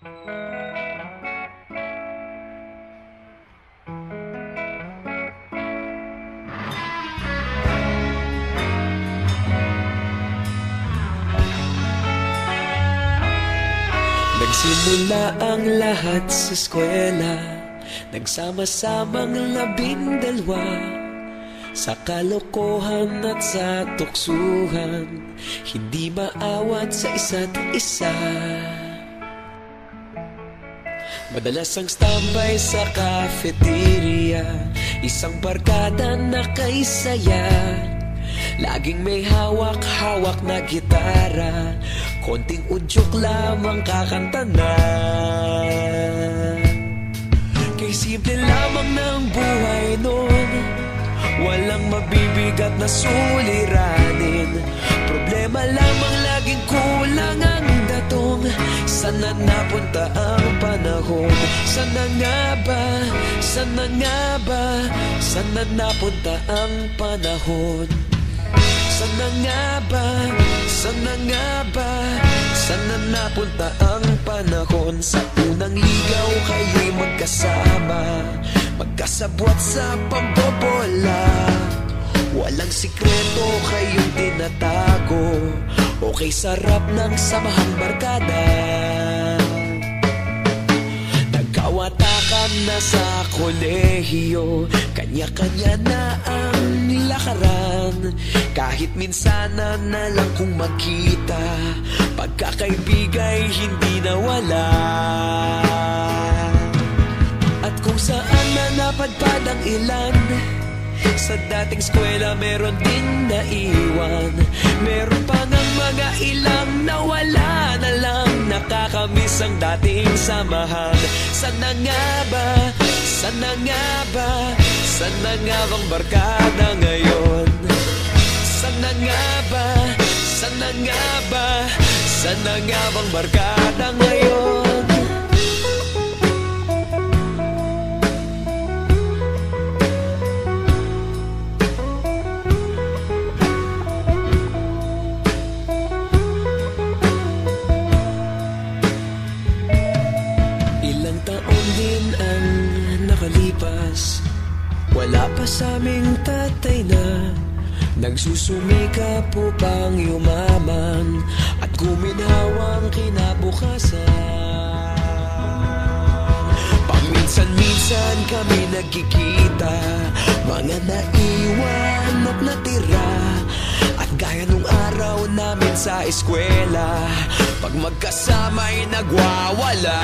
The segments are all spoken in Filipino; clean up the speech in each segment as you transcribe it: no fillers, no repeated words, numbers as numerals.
Nagsimula ang lahat sa eskwela, nagsama-samang 12, sa kalokohan at sa tuksuhan, hindi maawat sa isa't isa. Madalas ang standby sa cafeteria, isang barkada na kay saya. Laging may hawak-hawak na gitara, konting udyok lamang kakanta na. Kay simple lamang ng buhay nun, walang mabibigat na suliranin. Problema lamang laging kulang ang datong. Sana napunta ang panahon? Sana nga ba? Sana nga ba? Sana napunta ang panahon? Sana nga ba? Sana nga ba? Sana napunta ang panahon? Sa unang ligaw kayo'y magkasama, magkasabwat sa pambobola. Walang sikreto kayong tinatago, okay sarap ng samahang barkada. Nagkawatakan na sa kolehiyo, kanya-kanya na ang lakaran. Kahit minsan na lang kung magkita, pagkakaibigay hindi nawala. At kung saan na napadpad ang ilan, sa dating eskwela meron din naiwan. Meron pa ng mga ilang nawala na lang, nakakamiss ang dating samahan. Sana nga ba? Sana nga ba? Sana nga bang barkada ngayon? Sana nga ba? Sana nga ba? Sana nga bang barkada ngayon? Wala pa sa aming tatay na nagsusumikap upang yumaman at guminhawang kinabukasan. Paminsan-minsan kami nagkikita, mga naiwan at natira. At gaya nung araw namin sa eskwela, pag magkasama'y nagwawala.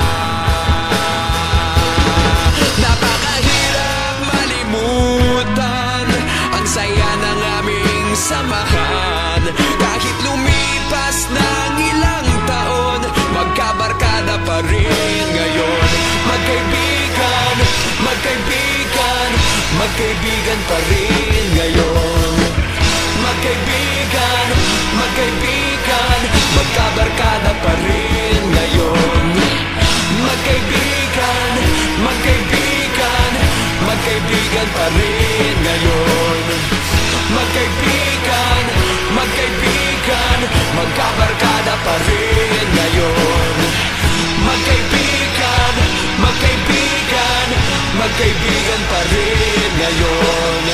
Napakahirap malimutan ang saya ng aming samahan. Kahit lumipas ng ilang taon, magkabarkada pa rin ngayon. Magkaibigan, magkaibigan, magkaibigan pa rin ngayon. Magkaibigan, magkaibigan, magkabarkada pa rin ngayon. Magkaibigan, magkaibigan, magkaibigan pa rin ngayon. Magkaibigan, magkaibigan, magkabarkada pa rin ngayon. Magkaibigan, magkaibigan, magkaibigan pa rin ngayon.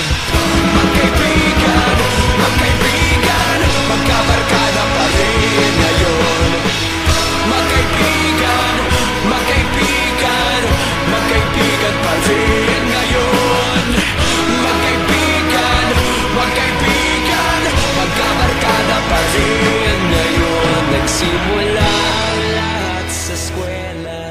Magkaibigan, magkaibigan, magkabarkada pa rin ngayon. Magkaibigan, magkaibigan, magkaibigan pa rin ngayon. Magkaibigan, magkaibigan, magkabarkada pa rin ngayon. Nagsimula ang lahat sa eskwela.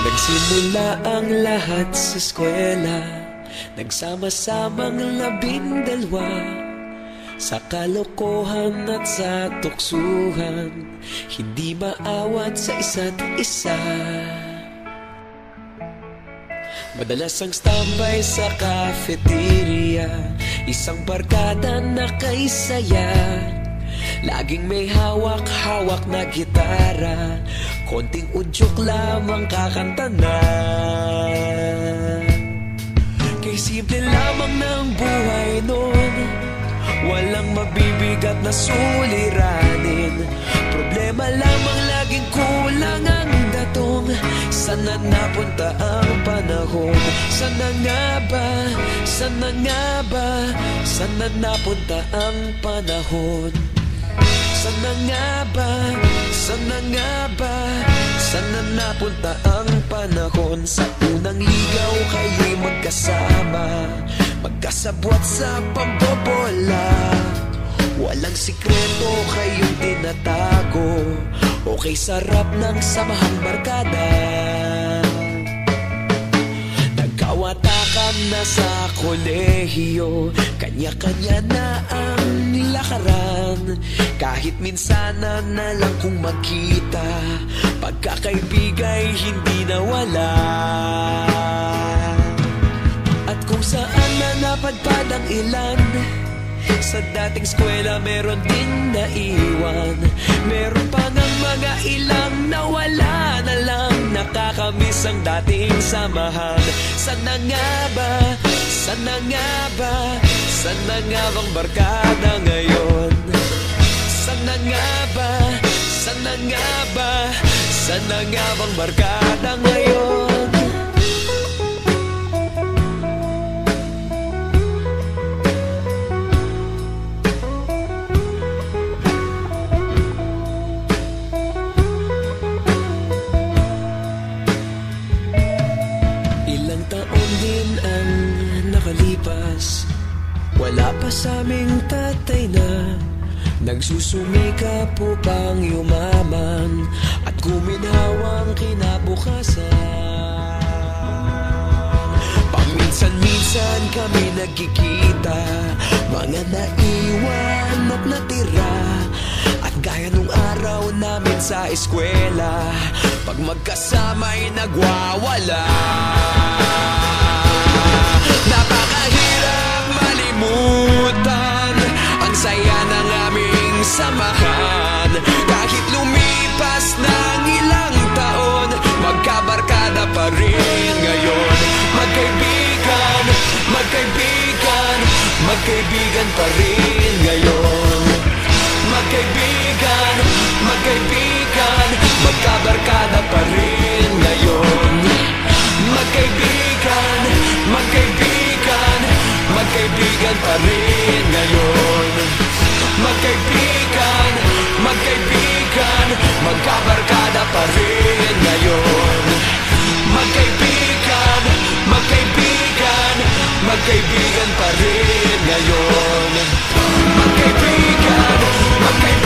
Nagsimula ang lahat sa eskwela, nagsama-samang 12, sa kalokohan at sa tuksuhan, hindi maawat sa isa't isa. Madalas ang standby sa cafeteria, isang barkada na kay saya. Laging may hawak-hawak na gitara, konting udyok lamang kakanta na. Kay simple lamang ng buhay nun, walang mabibigat na suliranin. Problema lamang laging kulang ang datong. Sana napunta ang panahon? Sana nga ba? Sana nga ba? Sana napunta ang panahon? Sana nga ba? Sana nga ba? Sana napunta ang panahon? Sa unang ligaw kayo'y magkasama, magkasabwat sa pambobola. Walang sikreto kayong tinatago, okay sarap ng samahang barkada. Nagkawatakan na sa kolehiyo, kanya-kanya na ang lakaran. Kahit minsanan na lang kung magkita, pagkakaibigay hindi nawala. At kung saan na napadpad ang ilan, sa dating eskwela meron din naiwan. Meron pa ng mga ilang nawala na lang, nakakamiss ang dating samahan. Sana nga ba? Sana nga ba? Sana nga bang barkada ngayon? Sana nga ba? Sana nga ba? Sana nga bang barkada ngayon? Ilang taon din ang nakalipas, wala pa sa aming tatay na nagsusumikap upang yumaman at guminhawang kinabukasan. Paminsan-minsan kami nagkikita, mga naiwan at natira. At gaya nung araw namin sa eskwela, pag magkasama'y nagwawala. Napakahirap malimutan ang saya ng aming samahan. Kahit lumipas ng ilang taon, magkabarkada pa rin ngayon. Magkaibigan, magkaibigan, magkaibigan pa rin ngayon. Magkaibigan, magkaibigan, magkabarkada pa rin ngayon. Magkaibigan, magkaibigan, magkaibigan pa rin ngayon. Magkaibigan, magkaibigan, magkabarkada pa rin ngayon. Magkaibigan, magkaibigan, magkaibigan pa rin ngayon. Magkaibigan, magkaibigan,